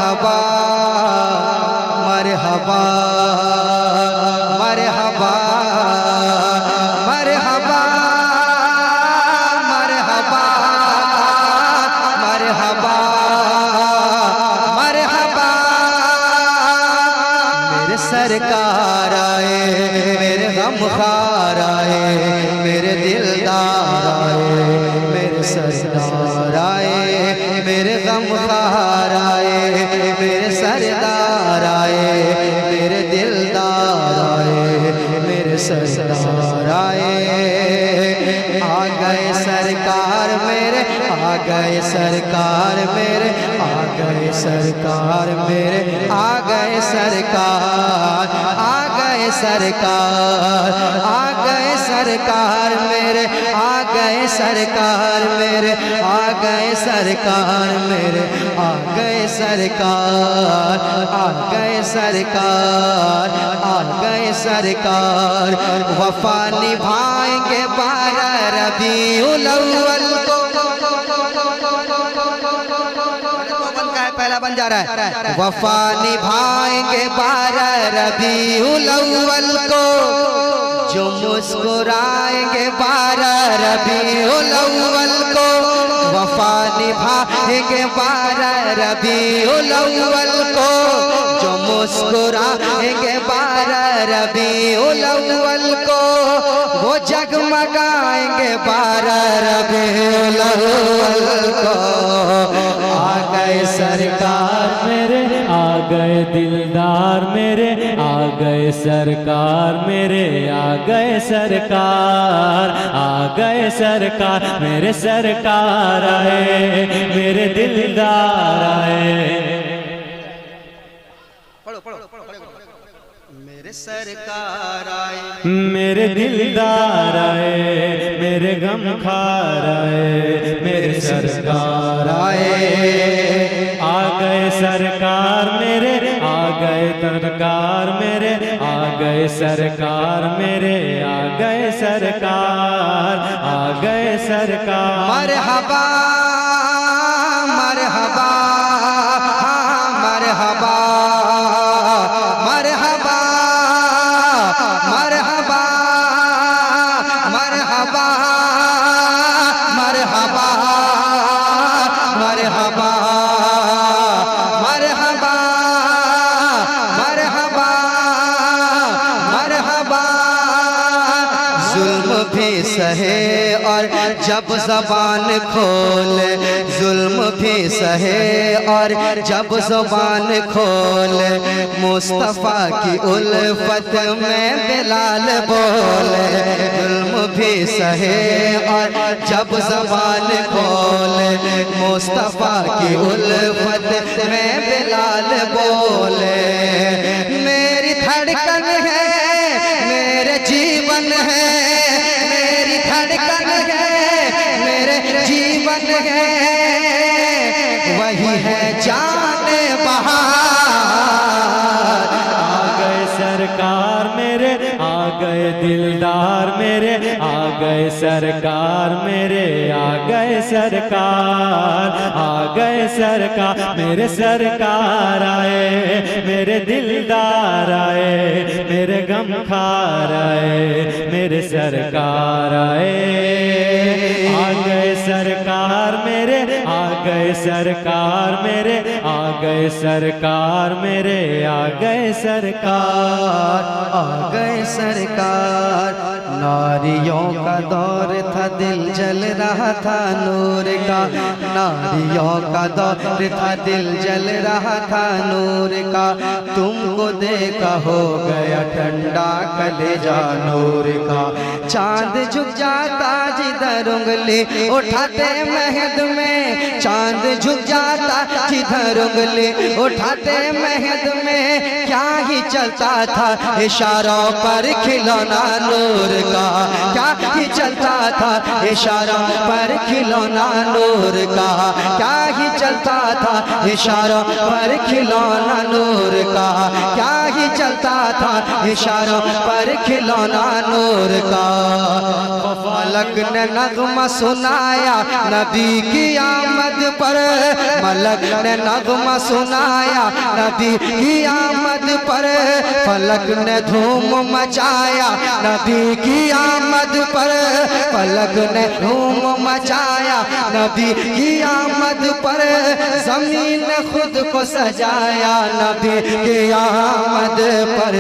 मरहबा मरहबा मरहबा मरहबा मरहबा मरहबा मरहबा मेरे सरकार आए मेरे गमखार आए मेरे दिलदार आए मेरे सरदार आए मेरे गमखार आए मेरे सरदार आए मेरे दिलदार आए मेरे सरदार आए। आ गए सरकार मेरे आ गए सरकार मेरे आ गए सरकार मेरे आ गए सरकार आ गए सरकार आ गए सरकार मेरे आ गए सरकार मेरे आ गए सरकार मेरे आ गए सरकार आ गए सरकार आ गए सरकार। वफा निभाएंगे 12 रबीउल अव्वल को पहला बन जा रहा है। वफा निभाएंगे 12 रबीउल अव्वल को जो मुस्कुराएंगे 12 रबीउल अव्वल को। वफा निभाएंगे 12 रबीउल अव्वल को जो मुस्कुराएंगे 12 रबीउल अव्वल को। वो जगमगाएंगे 12 रबीउल अव्वल को। आ गए सरकार मेरे आ गए दिलदार मेरे आ गए सरकार मेरे आ गए सरकार आ गए सरकार मेरे सरकार आए मेरे दिलदार आए। मेरे सरकार आए मेरे दिलदार आए मेरे गमखार आए मेरे सरकार आए। आ गए सरकार मेरे आ गए सरकार मेरे आ गए सरकार मेरे आ गए सरकार आ गए सरकार। मरहबा मरहबा मरहबा मरहबा मरहबा मरहबा मरहबा मरहबा मरहबा मरहबा मरहबा। जुल्म भी सहे और जब ज़बान खोले जुल्म भी सहे और जब ज़बान खोले मुस्तफ़ा की उल्फत में बिलाल बोले। जुल्म भी सहे और जब ज़बान खोले मुस्तफ़ा की उल्फत में बिलाल बोले। मेरी धड़कन है मेरे जीवन है मेरी धड़कन है मेरे जीवन है वही है जाने बहार। आ गए सरकार मेरे आ गए दिलदार मेरे आ गए सरकार मेरे आ गए सरकार आ गए सरकार मेरे सरकार आए मेरे दिलदार आए मेरे गमखार आए मेरे सरकार आए। आ गए सरकार मेरे आ गए सरकार मेरे आ गए सरकार मेरे आ गए सरकार आ गए सरकार। नारियों का दौर था दिल जल रहा था नूर का नारियों का दौर था दिल जल रहा था नूर का। तुमको देखा हो गया ठंडा कलेजा नूर का। चांद झुक जाता जिधर उंगली उठाते महद में चांद झुक जाता जिधर उंगली उठाते महद में। क्या ही चलता था इशारों पर खिलौना नूर का क्या ही चलता था इशारों पर खिलौना नूर का क्या ही चलता था इशारों पर खिलौना नूर का क्या ही चलता था इशारों पर खिलौना नूर का। फलक ने नगमा सुनाया नबी की आमद पर मलक ने नगमा सुनाया, नबी की आमद पर फलक ने धूम मचाया, नबी की आमद पर फलक ने धूम मचाया, नबी की आमद पर जमीन ने खुद को सजाया, नबी की आमद पर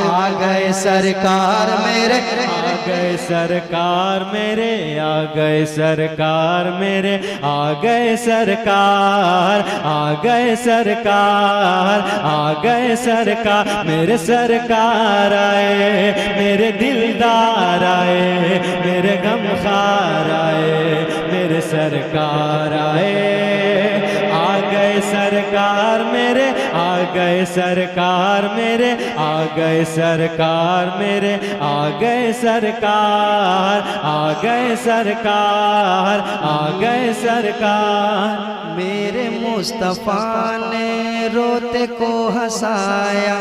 आ गए सरकार मेरे, आ गए सरकार मेरे, आ गए सरकार मेरे, आ गए सरकार, आ गए सरकार, आ गए सरकार, मेरे सरकार आए, मेरे दिलदार आए, मेरे गमखार आए, मेरे सरकार आए, आ गए सरकार मेरे, आ गए सरकार मेरे, आ गए सरकार मेरे, आ गए सरकार, आ गए सरकार, आ गए सरकार। मेरे मुस्तफा ने रोते को हंसाया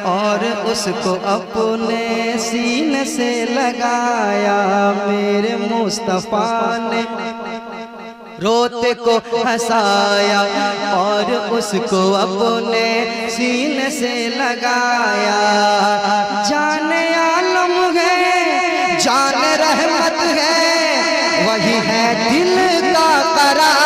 और उसको अपने सीने से लगाया, मेरे मुस्तफा ने रोते को हंसाया और उसको अपने सीने से लगाया। जाने आलम है, जान रहमत है, वही है दिल का करार।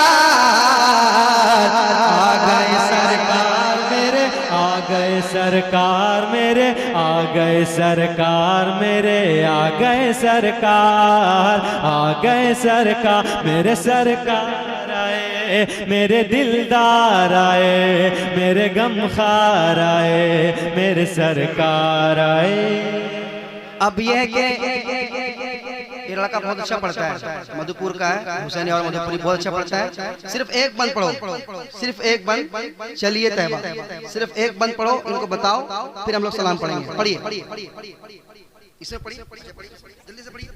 आ गए सरकार मेरे, आ गए सरकार मेरे, आ गए सरकार मेरे, आ गए सरकार, आ गए सरकार, मेरे सरकार आए, मेरे दिलदार आए, मेरे गमखार आए, मेरे सरकार आए। अब यह है कि ये लड़का बहुत अच्छा पढ़ता है, मधुपुर का है, हुसैनी और मधुपुरी बहुत अच्छा पढ़ता है। सिर्फ एक बंद पढ़ो, सिर्फ एक बंद। चलिए तैयबा, सिर्फ एक बंद पढ़ो, इनको बताओ, फिर हम लोग सलाम पढ़ेंगे। पढ़िए, इसमें पढ़िए, जल्दी से पढ़िए।